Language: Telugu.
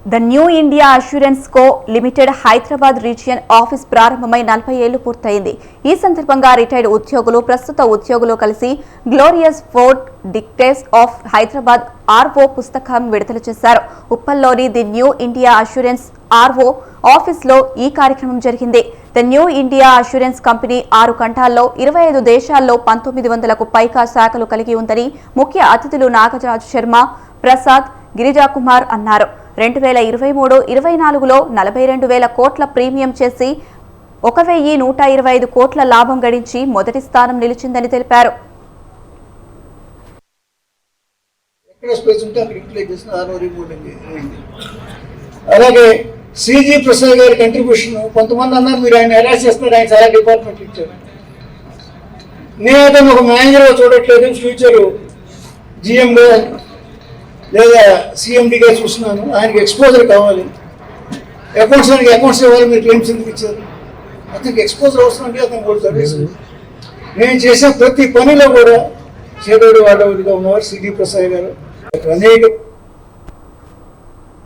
The New India assurance co limited Hyderabad region office ప్రారంభమై 40 ఏళ్లు పూర్తయింది. ఈ సందర్భంగా రిటైర్డ్ ఉద్యోగులు, ప్రస్తుత ఉద్యోగులు కలిసి glorious four decades of Hyderabad RO పుస్తకం విడుదల చేశారు. ఉప్పల్లోని the New India Assurance RO ఆఫీస్లో ఈ కార్యక్రమం జరిగింది. The New India Assurance company 6 ఖండాల్లో 25 దేశాల్లో 1900కు పైగా శాఖలు కలిగి ఉందని ముఖ్య అతిథులు నాగరాజు శర్మ, ప్రసాద్, గిరిజాకుమార్ అన్నారు. 2023-24లో 42,000 కోట్ల ప్రీమియం చేసి 1,125 కోట్ల లాభం గడించి మొదటి స్థానం నిలిచిందని తెలిపారు. అలాగే సిజీ ప్రసాద్ గారి కంట్రిబ్యూషన్, కొంతమంది అన్నారు మీరు ఆయన ఎలా చేస్తున్నారు, ఆయన చాలా డిపార్ట్మెంట్ ఇచ్చారు. నేను అతను ఒక మేనేజర్గా చూడట్లేదు, ఫ్యూచర్ జిఎంగా లేదా సిఎండిగా చూస్తున్నాను. ఆయనకి ఎక్స్పోజర్ కావాలి. అకౌంట్స్ ఇవ్వాలి, మీరు క్లెయిమ్స్ ఎందుకు ఇచ్చారు? అతనికి ఎక్స్పోజర్ అవసరం అంటే అతను కూడా చదివేసి నేను చేసే ప్రతి పనిలో కూడా చేదోడు వాడవుడిగా ఉన్నవారు సిజీ ప్రసాద్ గారు. అనేక